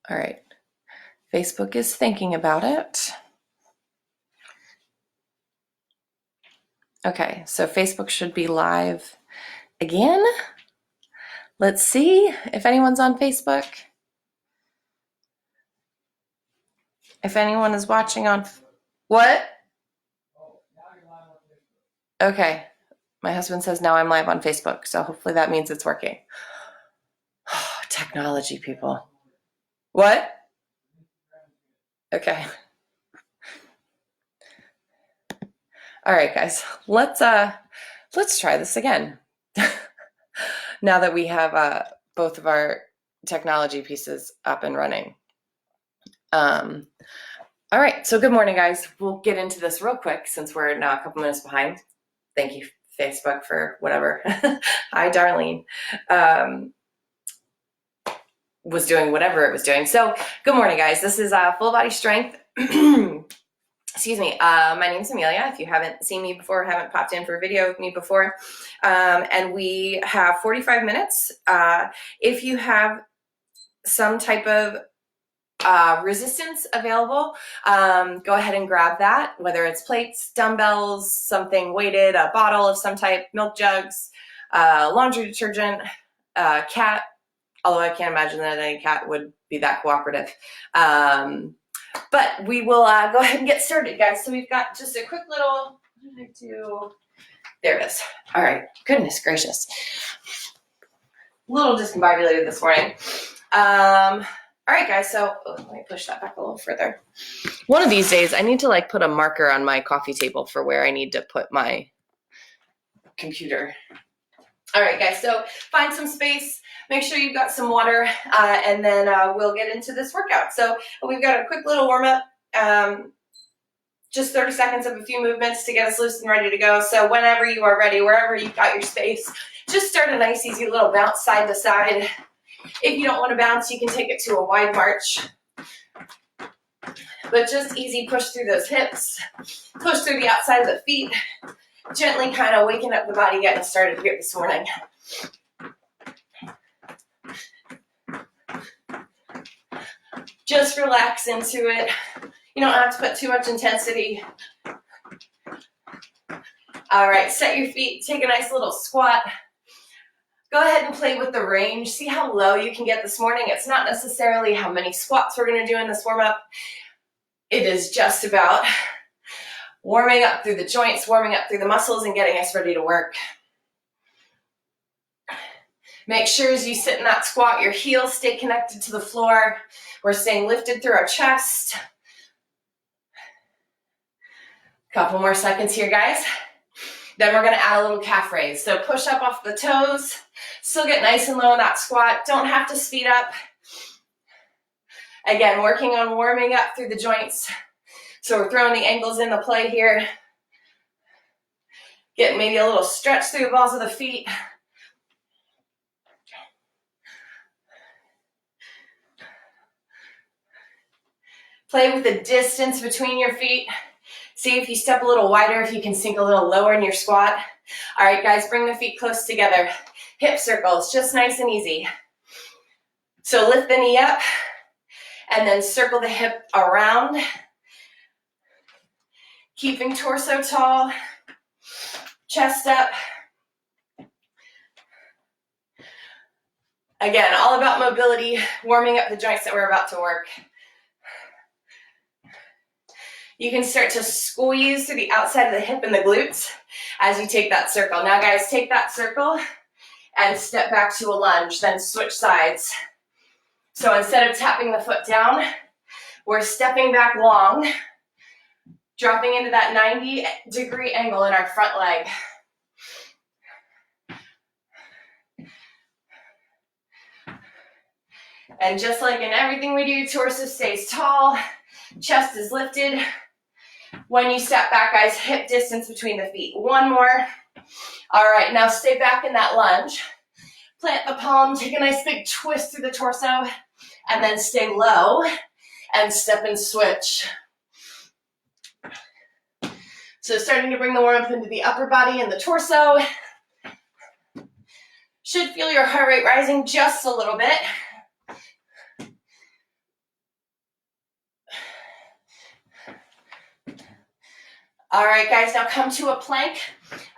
All right. Facebook is thinking about it. Okay, so Facebook should be live again. Let's see if anyone's on Facebook. If anyone is watching on... What? Okay. My husband says now I'm live on Facebook, so hopefully that means it's working. Technology, people. What? Okay. All right, guys. Let's try this again. Now that we have both of our technology pieces up and running. All right, so good morning, guys. We'll get into this real quick since we're now a couple minutes behind. Thank you, Facebook, for whatever. Hi, Darlene. Was doing whatever it was doing. So good morning, guys. This is Full Body Strength. Excuse me. My name's Amelia. If you haven't seen me before, haven't popped in for a video with me before, and we have 45 minutes. If you have some type of resistance available, go ahead and grab that, whether it's plates, dumbbells, something weighted, a bottle of some type, milk jugs, laundry detergent, cat, although I can't imagine that any cat would be that cooperative. But we will go ahead and get started, guys. So we've got just a quick little, what did I do? There it is. All right, goodness gracious. A little discombobulated this morning. All right, guys, so let me push that back a little further. One of these days, I need to like put a marker on my coffee table for where I need to put my computer. All right, guys, so find some space, make sure you've got some water, and then we'll get into this workout. So we've got a quick little warm-up, just 30 seconds of a few movements to get us loose and ready to go. So whenever you are ready, wherever you've got your space, just start a nice, easy little bounce side to side. If you don't want to bounce, you can take it to a wide march. But just easy push through those hips, push through the outside of the feet, gently kind of waking up the body, getting started here this morning. Just relax into it. You don't have to put too much intensity. All right, set your feet, take a nice little squat. Go ahead and play with the range. See how low you can get this morning. It's not necessarily how many squats we're going to do in this warm-up. It is just about warming up through the joints, warming up through the muscles, and getting us ready to work. Make sure as you sit in that squat, your heels stay connected to the floor. We're staying lifted through our chest. Couple more seconds here, guys. Then we're going to add a little calf raise. So push up off the toes. Still get nice and low in that squat. Don't have to speed up. Again, working on warming up through the joints. So we're throwing the ankles into play here. Getting maybe a little stretch through the balls of the feet. Play with the distance between your feet. See if you step a little wider, if you can sink a little lower in your squat. All right, guys, bring the feet close together. Hip circles, just nice and easy. So lift the knee up and then circle the hip around. Keeping torso tall, chest up. Again, all about mobility, warming up the joints that we're about to work. You can start to squeeze through the outside of the hip and the glutes as you take that circle. Now, guys, take that circle and step back to a lunge, then switch sides. So instead of tapping the foot down, we're stepping back long, dropping into that 90-degree angle in our front leg. And just like in everything we do, torso stays tall, chest is lifted. When you step back, guys, hip distance between the feet. One more. All right, now stay back in that lunge. Plant the palm, take a nice big twist through the torso, and then stay low and step and switch. So starting to bring the warmth into the upper body and the torso. Should feel your heart rate rising just a little bit. All right, guys, now come to a plank,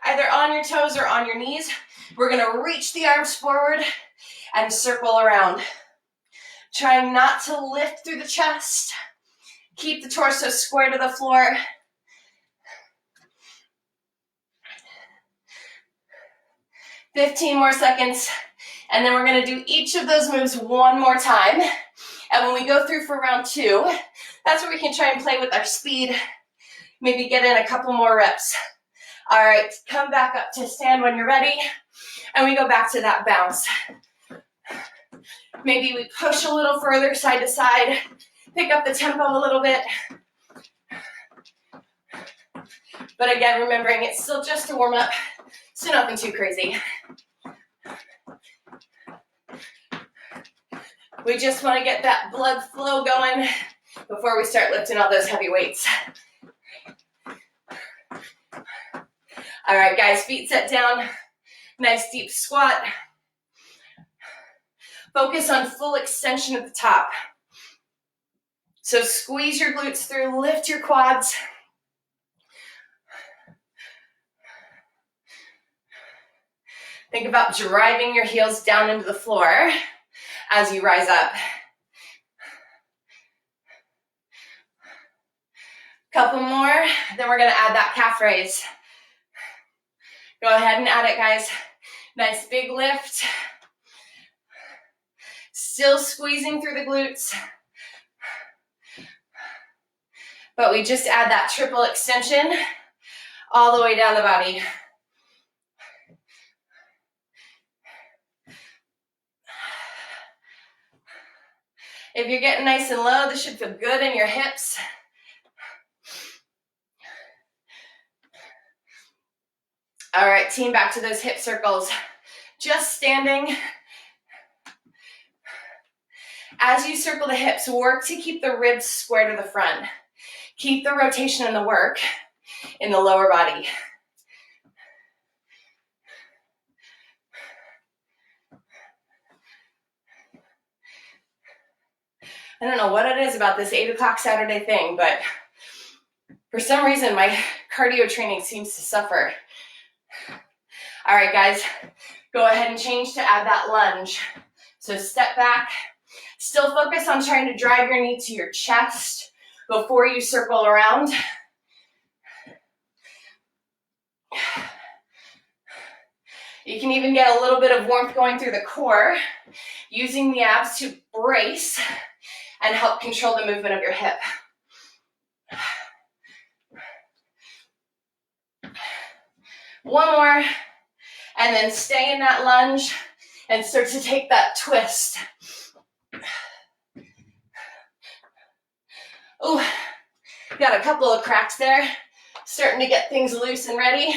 either on your toes or on your knees. We're gonna reach the arms forward and circle around. Trying not to lift through the chest. Keep the torso square to the floor. "15 more seconds, and then we're gonna do each of those moves one more time. And when we go through for round 2, that's where we can try and play with our speed, maybe get in a couple more reps. All right, come back up to stand when you're ready, and we go back to that bounce. Maybe we push a little further side to side, pick up the tempo a little bit. But again, remembering it's still just a warm up, so nothing too crazy. We just want to get that blood flow going before we start lifting all those heavy weights. All right, guys, feet set down. Nice deep squat. Focus on full extension at the top. So squeeze your glutes through, lift your quads. Think about driving your heels down into the floor as you rise up. Couple more, then we're gonna add that calf raise. Go ahead and add it, guys. Nice big lift. Still squeezing through the glutes. But we just add that triple extension all the way down the body. If you're getting nice and low, this should feel good in your hips. All right, team, back to those hip circles. Just standing. As you circle the hips, work to keep the ribs square to the front. Keep the rotation and the work in the lower body. I don't know what it is about this 8 o'clock Saturday thing, but for some reason my cardio training seems to suffer. All right, guys, go ahead and change to add that lunge. So step back, still focus on trying to drive your knee to your chest before you circle around. You can even get a little bit of warmth going through the core, using the abs to brace and help control the movement of your hip. One more, and then stay in that lunge and start to take that twist. Ooh, got a couple of cracks there. Starting to get things loose and ready.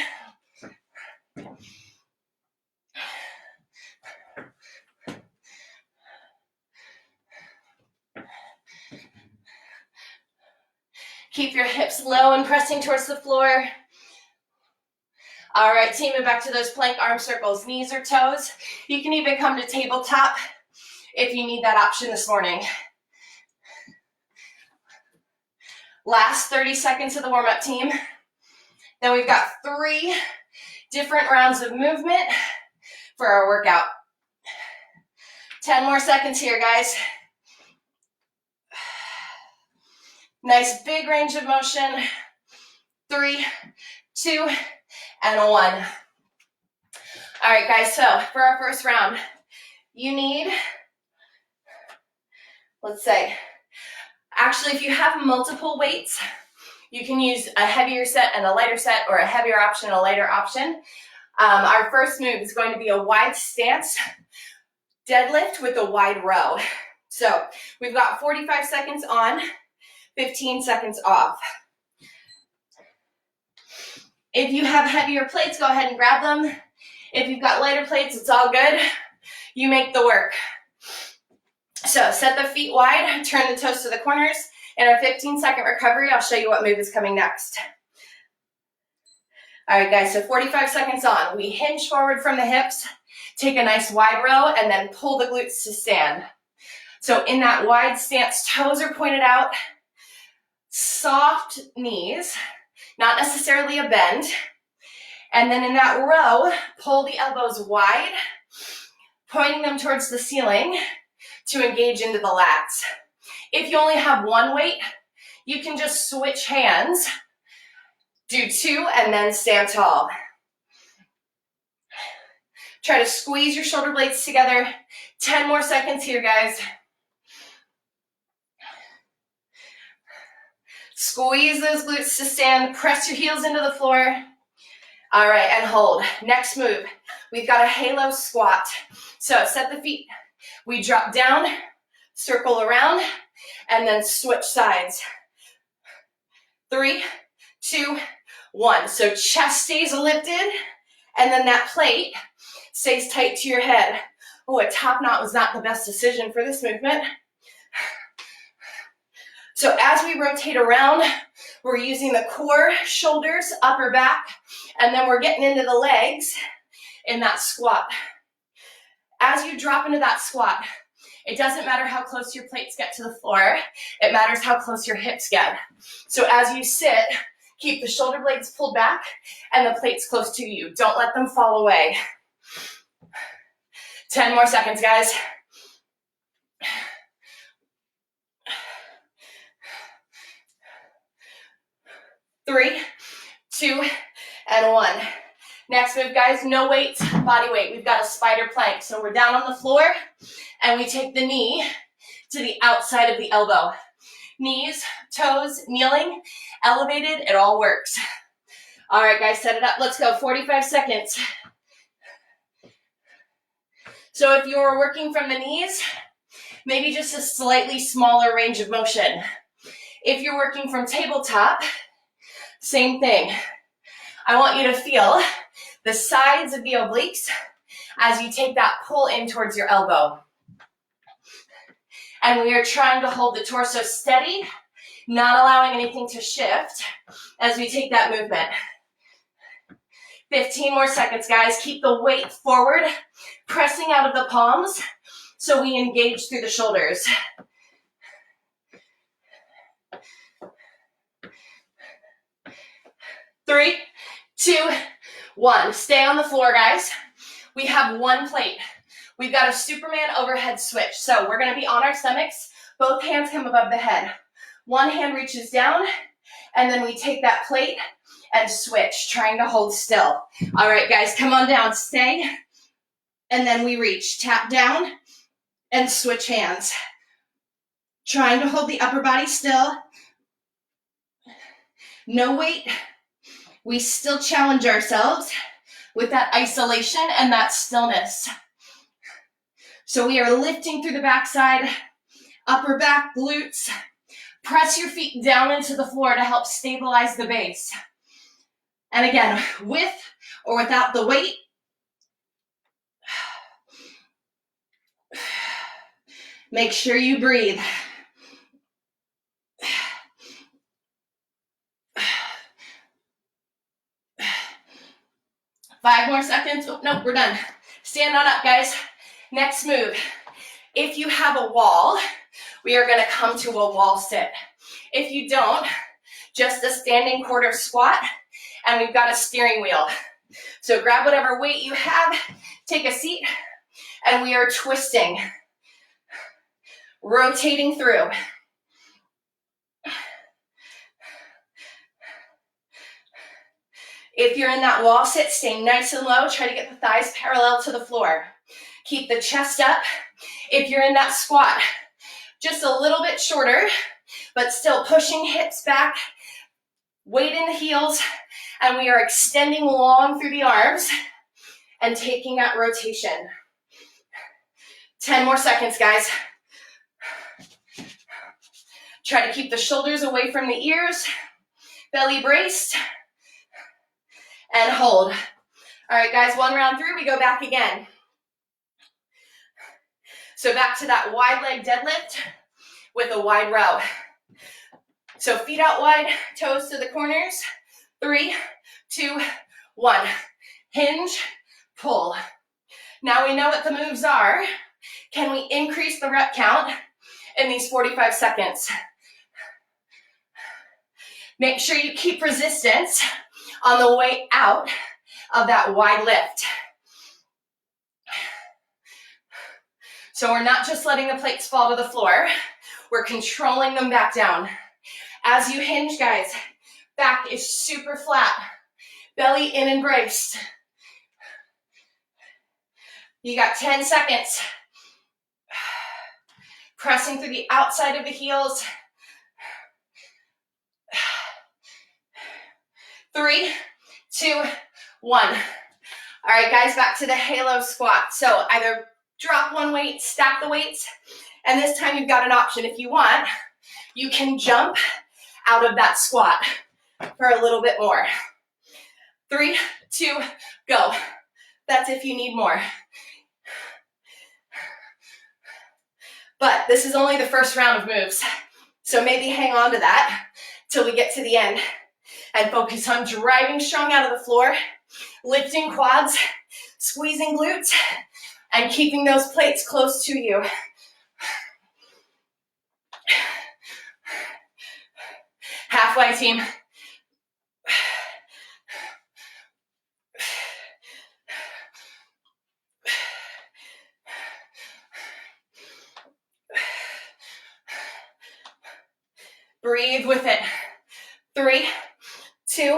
Keep your hips low and pressing towards the floor. All right, team, and back to those plank arm circles, knees or toes. You can even come to tabletop if you need that option this morning. Last 30 seconds of the warm-up, team. Then we've got 3 different rounds of movement for our workout. 10 more seconds here, guys. Nice big range of motion. 3, 2, and 1. All right, guys, so for our first round, you need, let's say, actually, if you have multiple weights, you can use a heavier set and a lighter set, or a heavier option and a lighter option. Our first move is going to be a wide stance deadlift with a wide row. So we've got 45 seconds on, 15 seconds off. If you have heavier plates, go ahead and grab them. If you've got lighter plates, it's all good. You make the work. So set the feet wide, turn the toes to the corners. In our 15-second recovery, I'll show you what move is coming next. All right, guys, so 45 seconds on. We hinge forward from the hips, take a nice wide row, and then pull the glutes to stand. So in that wide stance, toes are pointed out, soft knees. not necessarily a bend. And then in that row, pull the elbows wide, pointing them towards the ceiling to engage into the lats. If you only have one weight, you can just switch hands, do 2, and then stand tall. Try to squeeze your shoulder blades together. 10 more seconds here, guys. Squeeze those glutes to stand. Press your heels into the floor. All right, and hold. Next move. We've got a halo squat. So set the feet. We drop down, circle around, and then switch sides. 3, 2, 1. So chest stays lifted, and then that plate stays tight to your head. Oh, a top knot was not the best decision for this movement. So as we rotate around, we're using the core, shoulders, upper back, and then we're getting into the legs in that squat. As you drop into that squat, it doesn't matter how close your plates get to the floor. It matters how close your hips get. So as you sit, keep the shoulder blades pulled back and the plates close to you. Don't let them fall away. 10 more seconds, guys. 3, 2, and 1. Next move, guys, no weight, body weight. We've got a spider plank. So we're down on the floor, and we take the knee to the outside of the elbow. Knees, toes, kneeling, elevated, it all works. All right, guys, set it up. Let's go, 45 seconds. So if you're working from the knees, maybe just a slightly smaller range of motion. If you're working from tabletop, same thing. I want you to feel the sides of the obliques as you take that pull in towards your elbow. And we are trying to hold the torso steady, not allowing anything to shift as we take that movement. 15 more seconds, guys. Keep the weight forward, pressing out of the palms so we engage through the shoulders. 3, 2, 1. Stay on the floor, guys. We have one plate. We've got a Superman overhead switch. So we're going to be on our stomachs. Both hands come above the head. One hand reaches down, and then we take that plate and switch, trying to hold still. All right, guys, come on down. Stay. And then we reach. Tap down and switch hands. Trying to hold the upper body still. No weight. We still challenge ourselves with that isolation and that stillness. So we are lifting through the backside, upper back, glutes. Press your feet down into the floor to help stabilize the base. And again, with or without the weight. Make sure you breathe. Five more seconds. Oh, nope, we're done. Stand on up, guys. Next move. If you have a wall, we are going to come to a wall sit. If you don't, just a standing quarter squat, and we've got a steering wheel. So grab whatever weight you have, take a seat, and we are twisting, rotating through. If you're in that wall sit, stay nice and low. Try to get the thighs parallel to the floor. Keep the chest up. If you're in that squat, just a little bit shorter, but still pushing hips back, weight in the heels, and we are extending long through the arms and taking that rotation. 10 more seconds, guys. Try to keep the shoulders away from the ears, belly braced, and hold. All right, guys, one round through, we go back again. So back to that wide leg deadlift with a wide row. So feet out wide, toes to the corners. 3, 2, 1. Hinge, pull. Now we know what the moves are. Can we increase the rep count in these 45 seconds? Make sure you keep resistance on the way out of that wide lift. So we're not just letting the plates fall to the floor, we're controlling them back down. As you hinge, guys, back is super flat, belly in and braced. You got 10 seconds. Pressing through the outside of the heels. 3, 2, 1. All right, guys, back to the halo squat. So either drop one weight, stack the weights, and this time you've got an option. If you want, you can jump out of that squat for a little bit more. 3, 2, go. That's if you need more. But this is only the first round of moves, so maybe hang on to that till we get to the end and focus on driving strong out of the floor, lifting quads, squeezing glutes, and keeping those plates close to you. Halfway, team. Breathe with it. 3, 2,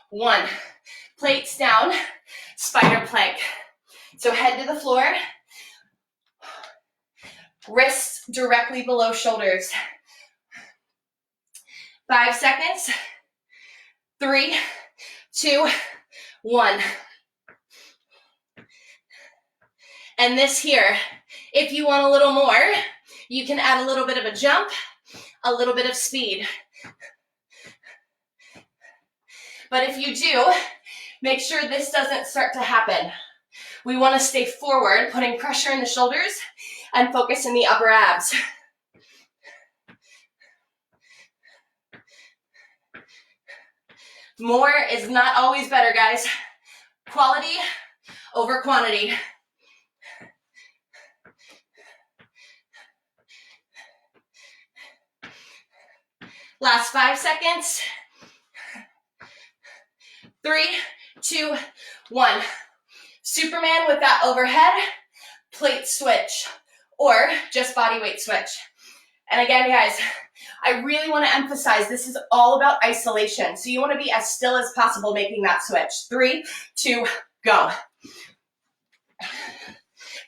1. Plates down, spider plank. So head to the floor, wrists directly below shoulders. 5 seconds. 3, 2, 1. And this here, if you want a little more, you can add a little bit of a jump, a little bit of speed. But if you do, make sure this doesn't start to happen. We want to stay forward, putting pressure in the shoulders and focus in the upper abs. More is not always better, guys. Quality over quantity. Last 5 seconds. 3, 2, 1. Superman with that overhead plate switch or just body weight switch. And again, guys, I really want to emphasize this is all about isolation. So you want to be as still as possible making that switch. 3, 2, go.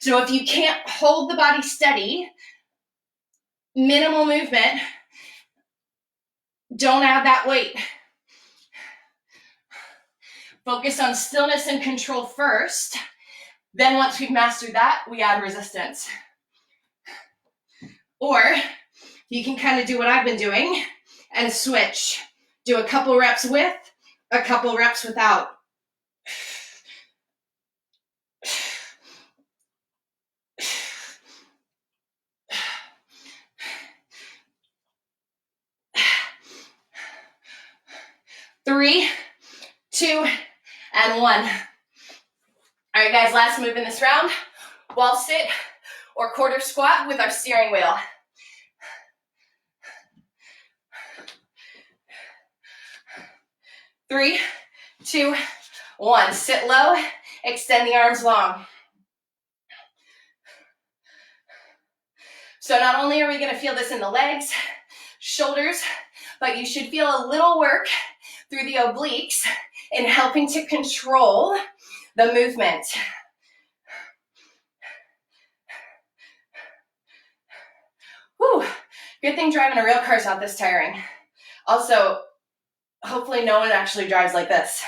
So if you can't hold the body steady, minimal movement, don't add that weight. Focus on stillness and control first. Then once we've mastered that, we add resistance. Or you can kind of do what I've been doing and switch. Do a couple reps with, a couple reps without. Three, 2, and 1. All right, guys, last move in this round. Wall sit or quarter squat with our steering wheel. Three, 2, 1. Sit low, extend the arms long. So not only are we going to feel this in the legs, shoulders, but you should feel a little work through the obliques in helping to control the movement. Whew. Good thing driving a rail car is not this tiring. Also, hopefully no one actually drives like this.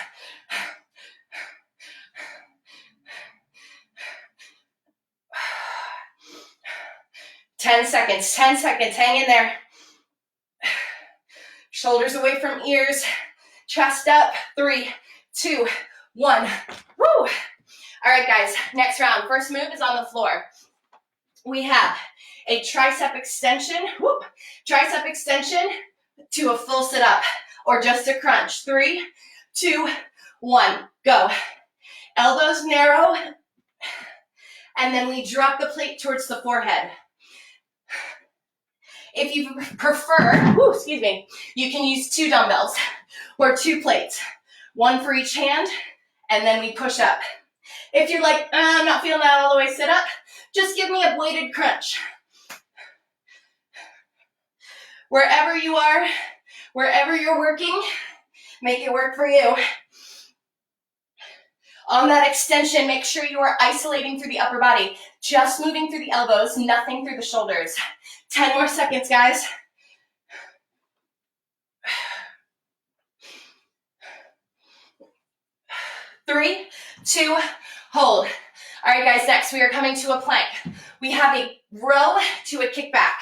Ten seconds, hang in there. Shoulders away from ears, chest up. 3, 2, 1. Woo! All right, guys, next round. First move is on the floor. We have a tricep extension. Whoop! Tricep extension to a full sit-up or just a crunch. 3, 2, 1, go. Elbows narrow, and then we drop the plate towards the forehead. If you prefer, excuse me, you can use 2 dumbbells or 2 plates, 1 for each hand, and then we push up. If you're like, I'm not feeling that all the way, sit up, just give me a weighted crunch. Wherever you are, wherever you're working, make it work for you. On that extension, make sure you are isolating through the upper body, just moving through the elbows, nothing through the shoulders. 10 more seconds, guys. 3, 2, hold. All right, guys, next we are coming to a plank. We have a row to a kickback.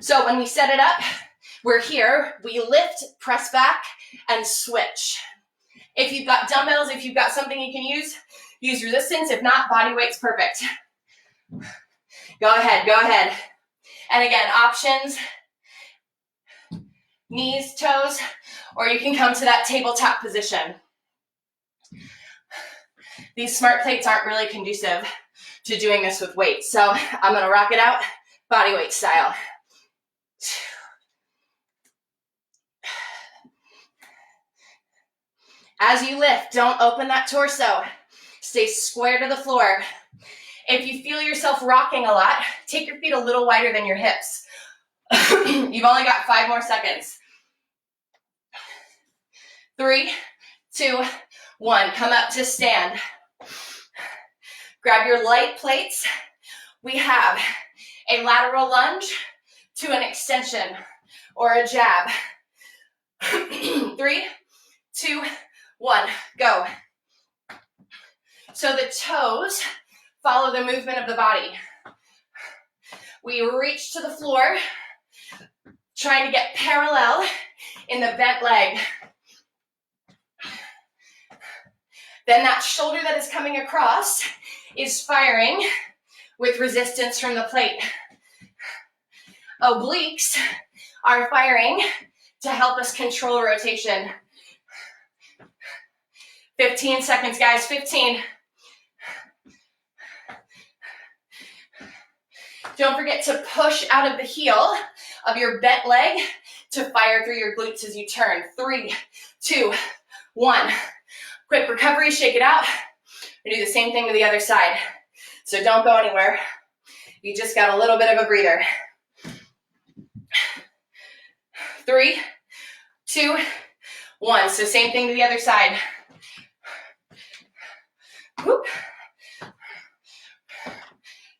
So when we set it up, we're here, we lift, press back, and switch. If you've got dumbbells, if you've got something you can use resistance. If not, body weight's perfect. Go ahead, go ahead. And again, options, knees, toes, or you can come to that tabletop position. These smart plates aren't really conducive to doing this with weights, so I'm gonna rock it out body weight style. As you lift, don't open that torso. Stay square to the floor. If you feel yourself rocking a lot, take your feet a little wider than your hips. You've only got 5 more seconds. 3, 2, 1. Come up to stand. Grab your light plates. We have a lateral lunge to an extension or a jab. 3, 2, 1, go. So the toes follow the movement of the body. We reach to the floor, trying to get parallel in the bent leg. Then that shoulder that is coming across is firing with resistance from the plate. Obliques are firing to help us control rotation. 15 seconds, guys, 15. Don't forget to push out of the heel of your bent leg to fire through your glutes as you turn. 3, 2, 1. Quick recovery, shake it out. We do the same thing to the other side. So don't go anywhere. You just got a little bit of a breather. 3, 2, 1. So same thing to the other side. Whoop.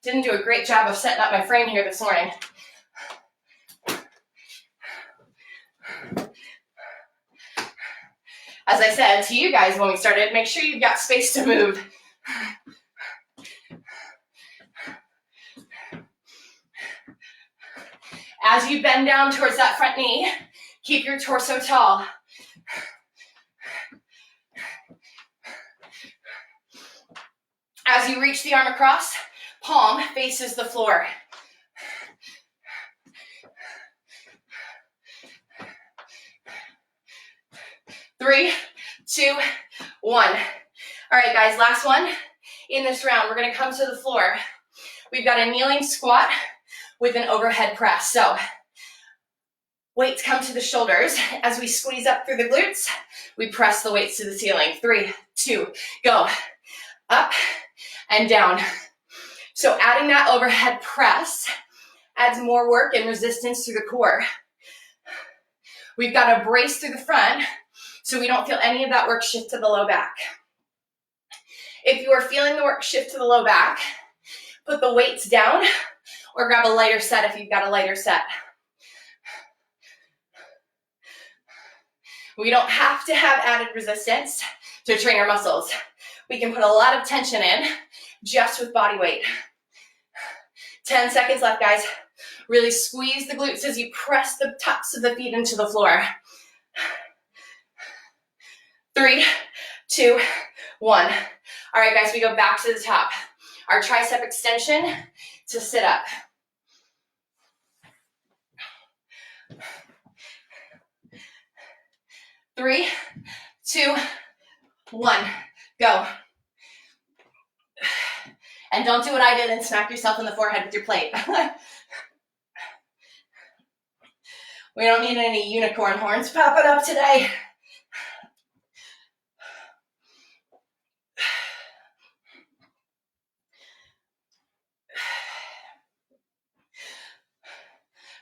Didn't do a great job of setting up my frame here this morning. As I said to you guys when we started, make sure you've got space to move. As you bend down towards that front knee, keep your torso tall. As you reach the arm across, palm faces the floor. Three, 2, 1. All right, guys, last one. In this round, we're gonna come to the floor. We've got a kneeling squat with an overhead press. So weights come to the shoulders. As we squeeze up through the glutes, we press the weights to the ceiling. 3, 2, go. Up and down. So adding that overhead press adds more work and resistance to the core. We've got to brace through the front so we don't feel any of that work shift to the low back. If you are feeling the work shift to the low back, put the weights down or grab a lighter set if you've got a lighter set. We don't have to have added resistance to train our muscles. We can put a lot of tension in just with body weight. 10 seconds left, guys. Really squeeze the glutes as you press the tops of the feet into the floor. 3, 2, 1. All right, guys, we go back to the top. Our tricep extension to sit up. Three, 2, 1, go. And don't do what I did and smack yourself in the forehead with your plate. We don't need any unicorn horns popping up today.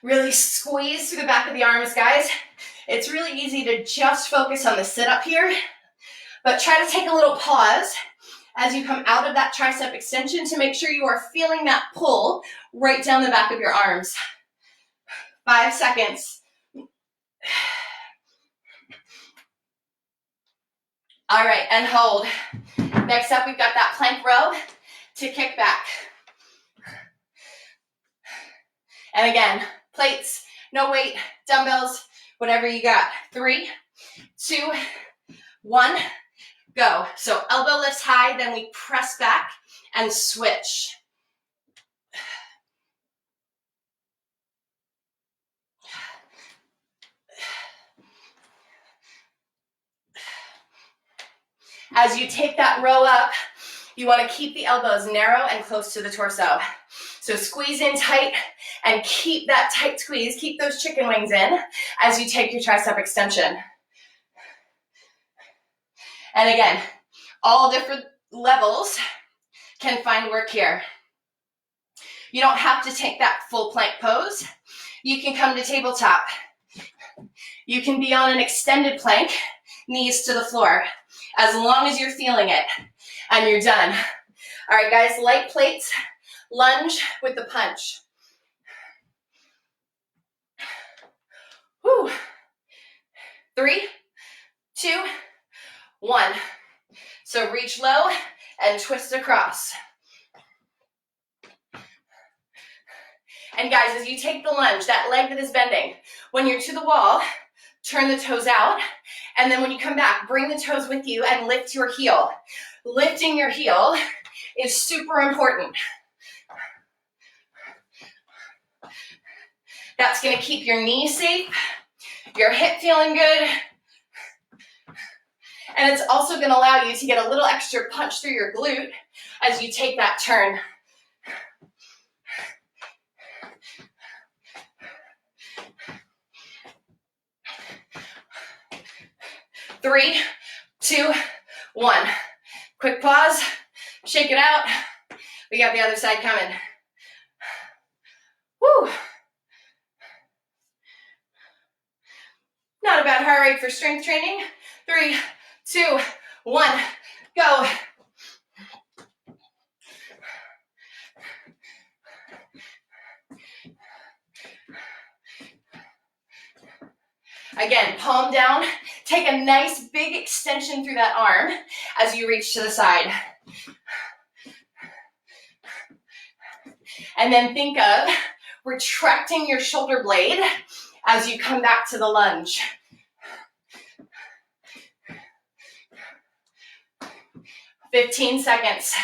Really squeeze through the back of the arms, guys. It's really easy to just focus on the sit-up here, but try to take a little pause as you come out of that tricep extension to make sure you are feeling that pull right down the back of your arms. 5 seconds. All right, and hold. Next up, we've got that plank row to kick back. And again, plates, no weight, dumbbells, whatever you got. 3, 2, 1, go. So elbow lifts high, then we press back and switch. As you take that row up, you want to keep the elbows narrow and close to the torso. So squeeze in tight and keep that tight squeeze. Keep those chicken wings in as you take your tricep extension. And again, all different levels can find work here. You don't have to take that full plank pose. You can come to tabletop. You can be on an extended plank, knees to the floor, as long as you're feeling it, and you're done. All right, guys, light plates, lunge with the punch. Whew. 3, 2, 1. So reach low and twist across. And guys, as you take the lunge, that leg that is bending, when you're to the wall, turn the toes out, and then when you come back, bring the toes with you and lift your heel. Lifting your heel is super important. That's going to keep your knee safe, your hip feeling good, and it's also going to allow you to get a little extra punch through your glute as you take that turn. Three, 2, 1. Quick pause, shake it out. We got the other side coming. Woo! Not a bad heart rate for strength training. 3, 2, 1, go. Again, palm down. Take a nice big extension through that arm as you reach to the side. And then think of retracting your shoulder blade as you come back to the lunge. "15 seconds.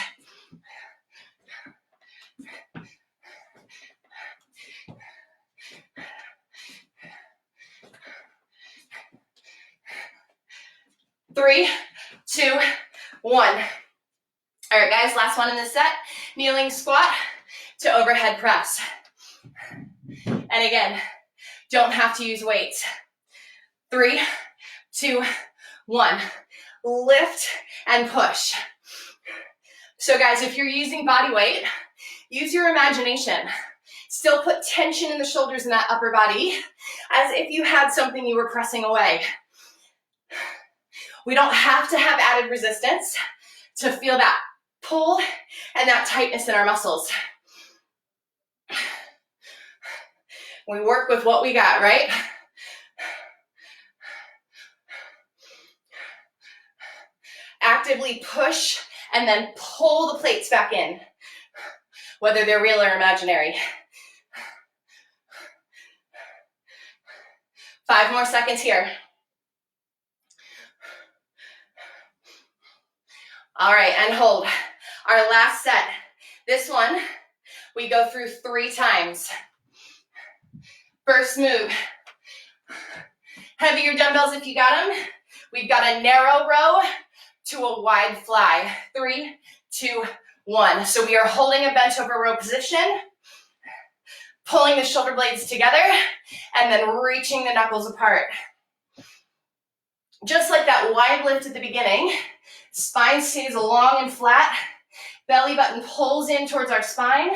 Three, 2, 1. All right, guys, last one in this set. Kneeling squat to overhead press. And again, don't have to use weights. 3, 2, 1. Lift and push. So guys, if you're using body weight, use your imagination. Still put tension in the shoulders and that upper body as if you had something you were pressing away. We don't have to have added resistance to feel that pull and that tightness in our muscles. We work with what we got, right? Actively push and then pull the plates back in, whether they're real or imaginary. 5 more seconds here. All right, and hold. Our last set. This one, we go through 3 times. First move. Heavier dumbbells if you got them. We've got a narrow row to a wide fly. 3, 2, 1. So we are holding a bent over row position. Pulling the shoulder blades together and then reaching the knuckles apart. Just like that wide lift at the beginning, spine stays long and flat, belly button pulls in towards our spine.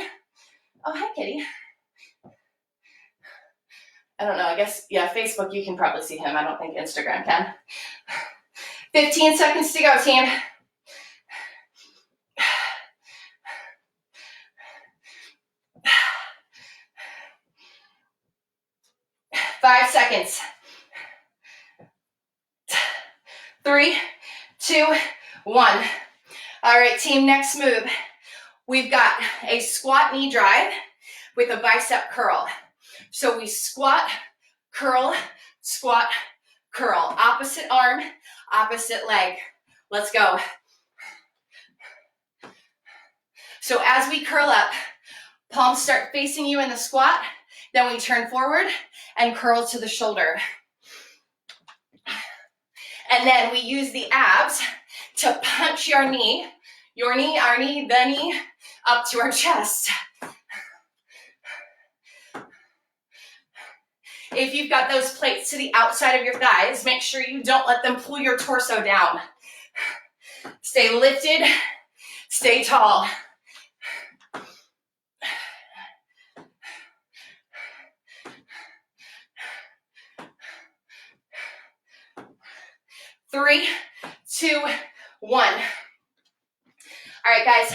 Oh, hi, kitty. I don't know, I guess, yeah, Facebook, you can probably see him. I don't think Instagram can. 15 seconds to go, team. 5 seconds. 3, 2, 1. All right, team, next move. We've got a squat knee drive with a bicep curl. So we squat, curl, squat, curl. Opposite arm, opposite leg. Let's go. So as we curl up, palms start facing you in the squat, then we turn forward and curl to the shoulder. And then we use the abs to punch your knee, our knee, the knee, up to our chest. If you've got those plates to the outside of your thighs, make sure you don't let them pull your torso down. Stay lifted, stay tall. Three, 2, 1. All right, guys,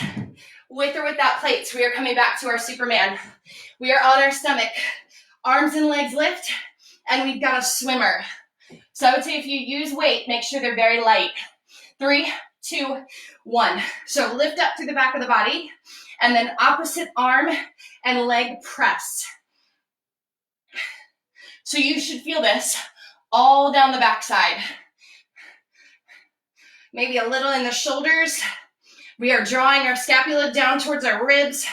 with or without plates, we are coming back to our Superman. We are on our stomach, arms and legs lift, and we've got a swimmer. So I would say if you use weight, make sure they're very light. 3, 2, 1. So lift up through the back of the body, and then opposite arm and leg press. So you should feel this all down the backside. Maybe a little in the shoulders. We are drawing our scapula down towards our ribs.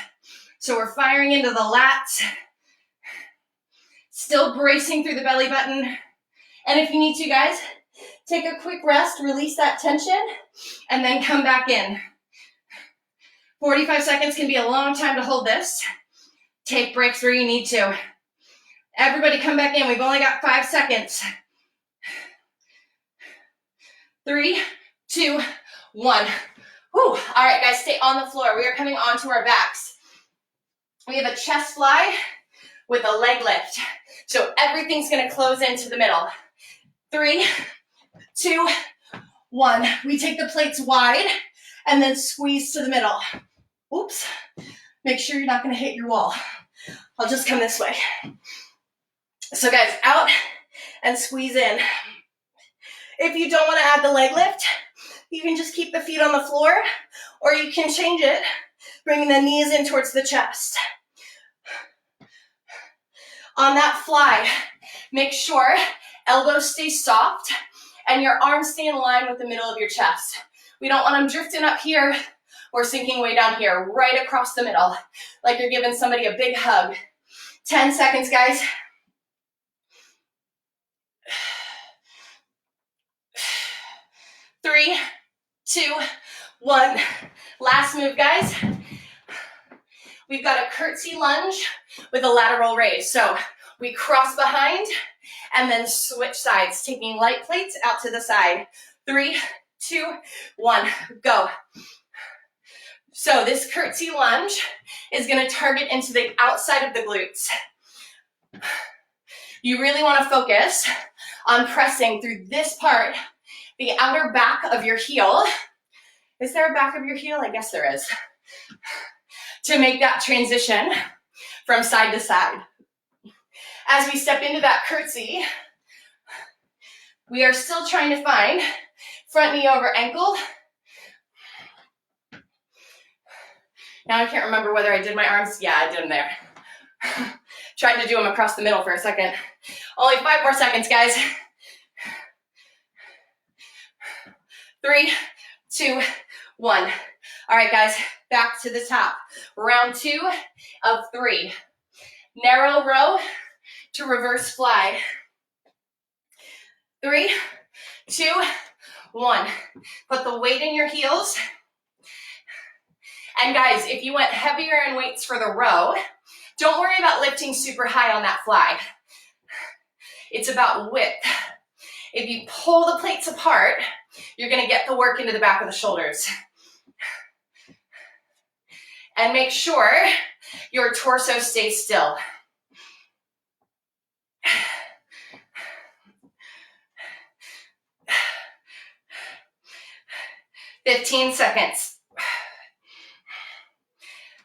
So we're firing into the lats. Still bracing through the belly button. And if you need to, guys, take a quick rest, release that tension, and then come back in. 45 seconds can be a long time to hold this. Take breaks where you need to. Everybody come back in. We've only got 5 seconds. 3, 2, 1. Whew. All right, guys, stay on the floor. We are coming onto our backs. We have a chest fly with a leg lift. So everything's going to close into the middle. 3, 2, 1. We take the plates wide and then squeeze to the middle. Oops. Make sure you're not going to hit your wall. I'll just come this way. So guys, out and squeeze in. If you don't want to add the leg lift, you can just keep the feet on the floor, or you can change it, bringing the knees in towards the chest. On that fly, make sure elbows stay soft and your arms stay in line with the middle of your chest. We don't want them drifting up here or sinking way down here, right across the middle, like you're giving somebody a big hug. 10 seconds, guys. 3, 2, 1. Last move, guys. We've got a curtsy lunge with a lateral raise. So we cross behind and then switch sides, taking light plates out to the side. 3, 2, 1, go. So this curtsy lunge is going to target into the outside of the glutes. You really want to focus on pressing through this part, the outer back of your heel. Is there a back of your heel? I guess there is. To make that transition from side to side. As we step into that curtsy, we are still trying to find front knee over ankle. Now I can't remember whether I did my arms. Yeah, I did them there. Tried to do them across the middle for a second. Only 5 more seconds, guys. 3, 2, 1. All right, guys, back to the top. Round 2 of 3. Narrow row to reverse fly. 3, 2, 1. Put the weight in your heels. And guys, if you went heavier in weights for the row, Don't worry about lifting super high on that fly. It's about width. If you pull the plates apart, you're gonna get the work into the back of the shoulders. And make sure your torso stays still. "15 seconds.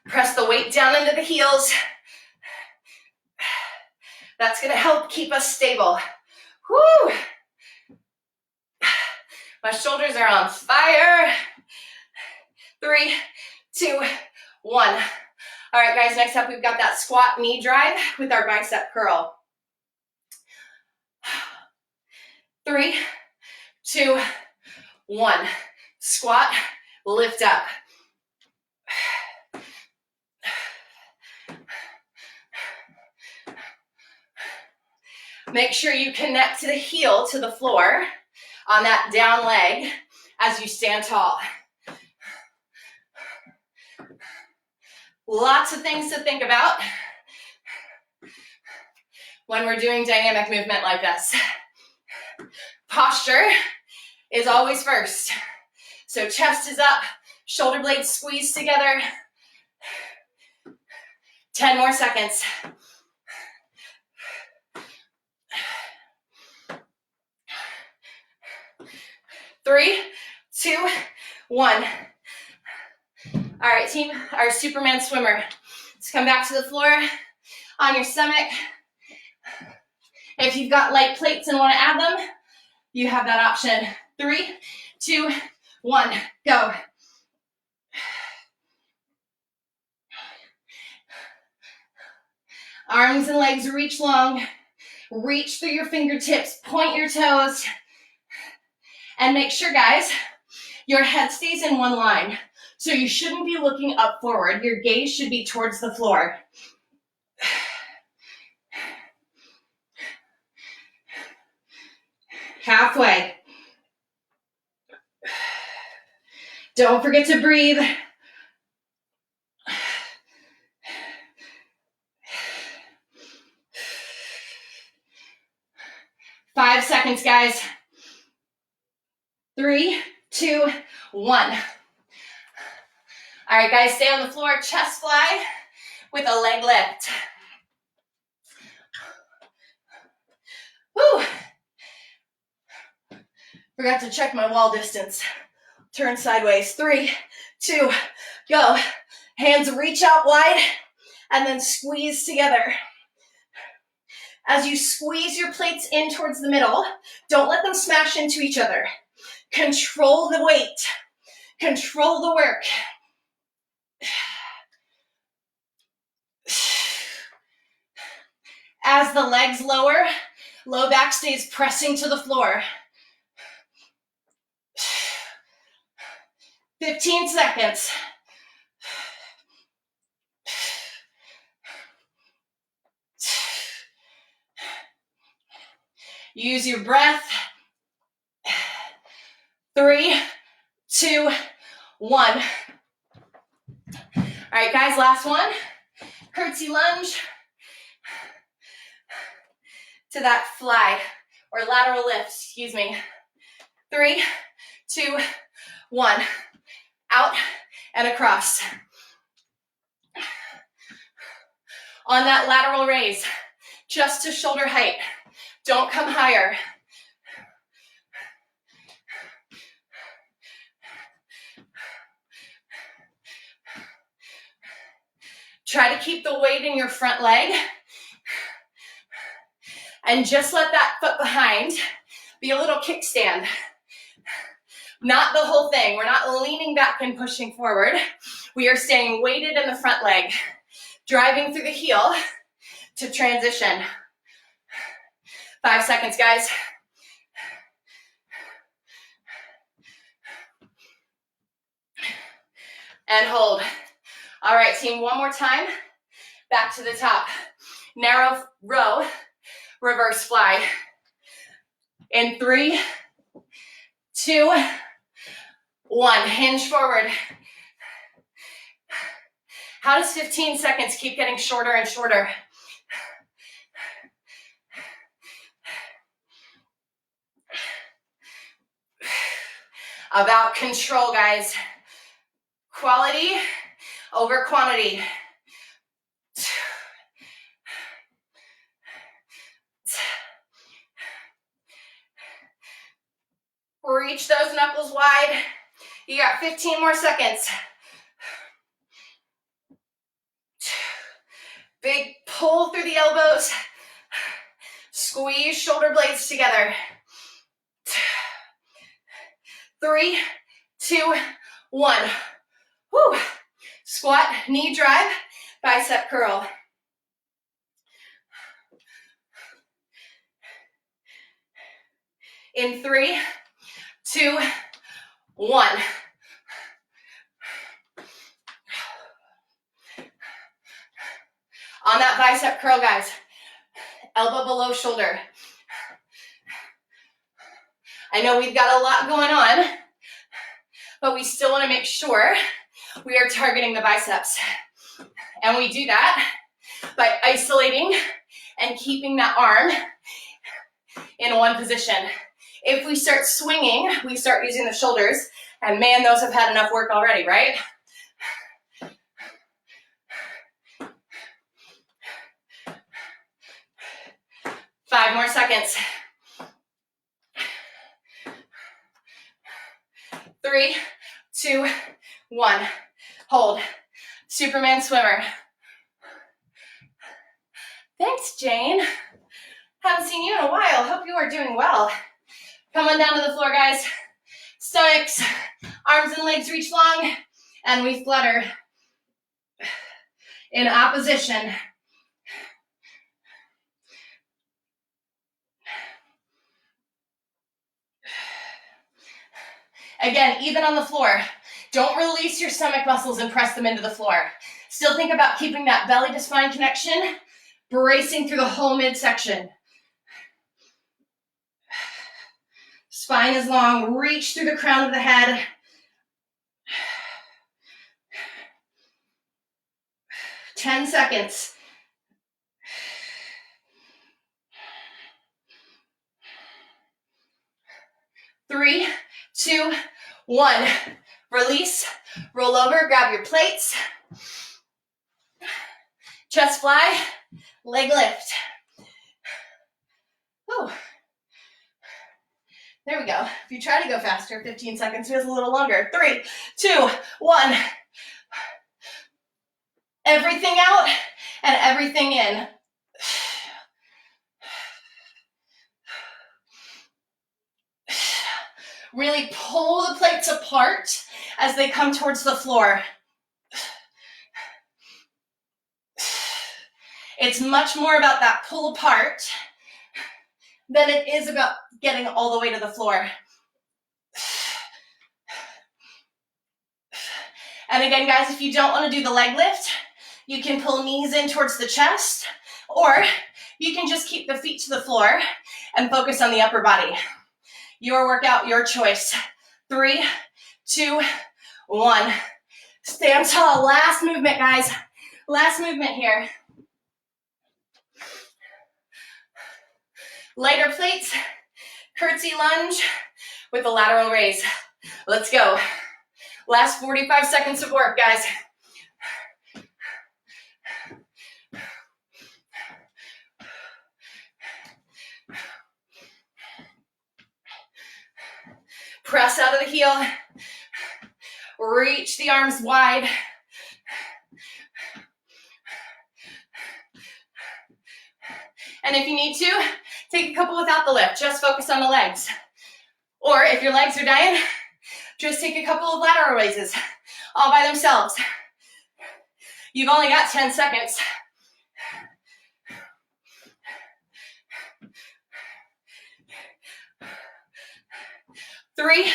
Press the weight down into the heels. That's gonna help keep us stable. Woo! My shoulders are on fire. 3, 2, 1. All right, guys, next up, we've got that squat knee drive with our bicep curl. 3, 2, 1. Squat, lift up. Make sure you connect to the heel to the floor on that down leg as you stand tall. Lots of things to think about when we're doing dynamic movement like this. Posture is always first. So chest is up, shoulder blades squeezed together. 10 more seconds. 3, 2, 1. All right, team, our Superman swimmer. Let's come back to the floor on your stomach. If you've got light plates and want to add them, you have that option. 3, 2, 1, go. Arms and legs reach long. Reach through your fingertips, point your toes. And make sure, guys, your head stays in one line. So you shouldn't be looking up forward. Your gaze should be towards the floor. Halfway. Don't forget to breathe. Five seconds, guys. 3, 2, 1. All right, guys, stay on the floor, chest fly with a leg lift. Woo! Forgot to check my wall distance. Turn sideways. 3, 2, go. Hands reach out wide and then squeeze together. As you squeeze your plates in towards the middle, don't let them smash into each other. Control the weight. Control the work. As the legs lower, low back stays pressing to the floor. 15 seconds. Use your breath. 3, 2, 1. All right, guys, last one. Curtsy lunge to that fly or lateral lift, excuse me. 3, 2, 1. Out and across. On that lateral raise, just to shoulder height. Don't come higher. Try to keep the weight in your front leg. And just let that foot behind be a little kickstand. Not the whole thing. We're not leaning back and pushing forward. We are staying weighted in the front leg, driving through the heel to transition. 5 seconds, guys. And hold. All right, team, one more time. Back to the top. Narrow row, reverse fly. In 3, 2, 1. Hinge forward. How does 15 seconds keep getting shorter and shorter? About control, guys. Quality over quantity. Reach those knuckles wide. You got 15 more seconds. Big pull through the elbows. Squeeze shoulder blades together. 3, 2, 1. Woo. Squat, knee drive, bicep curl. In 3, 2, 1. On that bicep curl, guys, elbow below shoulder. I know we've got a lot going on, but we still want to make sure we are targeting the biceps. And we do that by isolating and keeping that arm in one position. If we start swinging, we start using the shoulders, and man, those have had enough work already, right? Five more seconds. 3, 2, 1. Hold. Superman swimmer. Thanks, Jane. Haven't seen you in a while. Hope you are doing well. Come on down to the floor, guys. Stomachs, arms and legs reach long, and we flutter in opposition. Again, even on the floor, don't release your stomach muscles and press them into the floor. Still think about keeping that belly to spine connection, bracing through the whole midsection. Spine is long, reach through the crown of the head. Ten seconds. Three, 2, 1. Release, roll over, grab your plates. Chest fly, leg lift. Whew. There we go. If you try to go faster, 15 seconds feels a little longer. 3, 2, 1. Everything out and everything in. Really pull the plates apart as they come towards the floor. It's much more about that pull apart than it is about getting all the way to the floor. And again, guys, if you don't want to do the leg lift, you can pull knees in towards the chest, or you can just keep the feet to the floor and focus on the upper body. Your workout, your choice. 3, 2, 1. Stand tall. Last movement, guys. Last movement here. Lighter plates, curtsy lunge with a lateral raise. Let's go. Last 45 seconds of work, guys. Press out of the heel. Reach the arms wide. And if you need to, take a couple without the lift. Just focus on the legs. Or if your legs are dying, just take a couple of lateral raises all by themselves. You've only got 10 seconds. Three,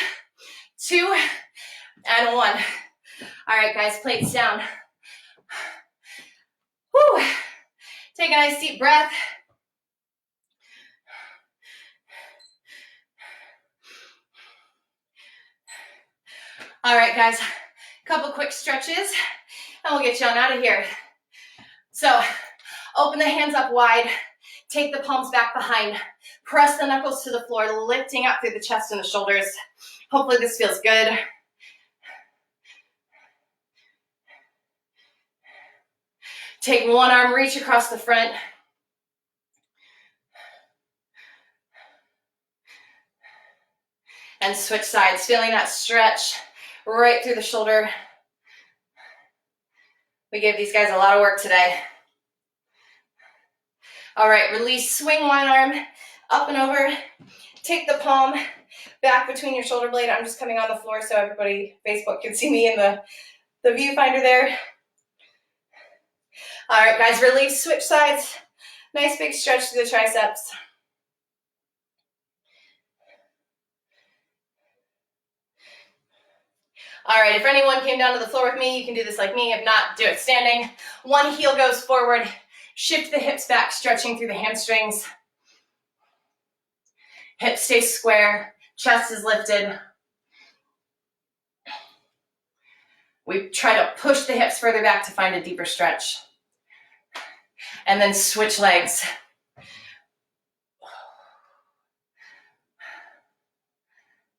2, and 1. All right, guys, plates down. Whew. Take a nice deep breath. All right, guys, a couple quick stretches, and we'll get you on out of here. So open the hands up wide, take the palms back behind, press the knuckles to the floor, lifting up through the chest and the shoulders. Hopefully this feels good. Take one arm, reach across the front. And switch sides, feeling that stretch right through the shoulder. We gave these guys a lot of work today. All right, release, swing one arm up and over. Take the palm back between your shoulder blade. I'm just coming on the floor so everybody, Facebook, can see me in the viewfinder there. All right, guys, release, switch sides. Nice big stretch through the triceps. All right, if anyone came down to the floor with me, you can do this like me. If not, do it standing. One heel goes forward. Shift the hips back, stretching through the hamstrings. Hips stay square. Chest is lifted. We try to push the hips further back to find a deeper stretch. And then switch legs.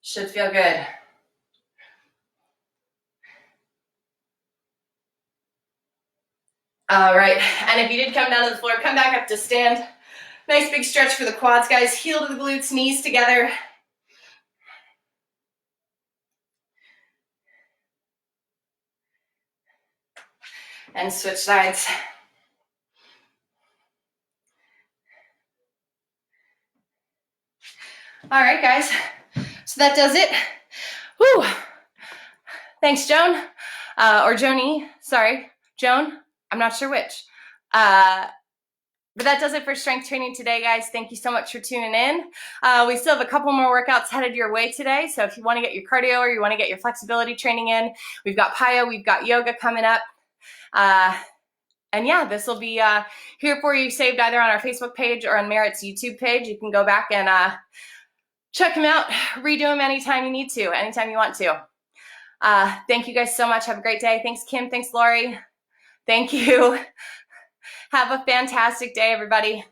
Should feel good. All right, and if you did come down to the floor, come back up to stand. Nice big stretch for the quads, guys. Heel to the glutes, knees together. And switch sides. All right, guys, so that does it. Whew. Thanks, Joan, or Joni, sorry, Joan. I'm not sure which. But that does it for strength training today, guys. Thank you so much for tuning in. We still have a couple more workouts headed your way today. So if you want to get your cardio or you want to get your flexibility training in, we've got plyo, we've got yoga coming up. And yeah, this will be here for you, saved either on our Facebook page or on Merritt's YouTube page. You can go back and check them out, redo them anytime you need to, anytime you want to. Thank you guys so much. Have a great day. Thanks, Kim. Thanks, Lori. Thank you. Have a fantastic day, everybody.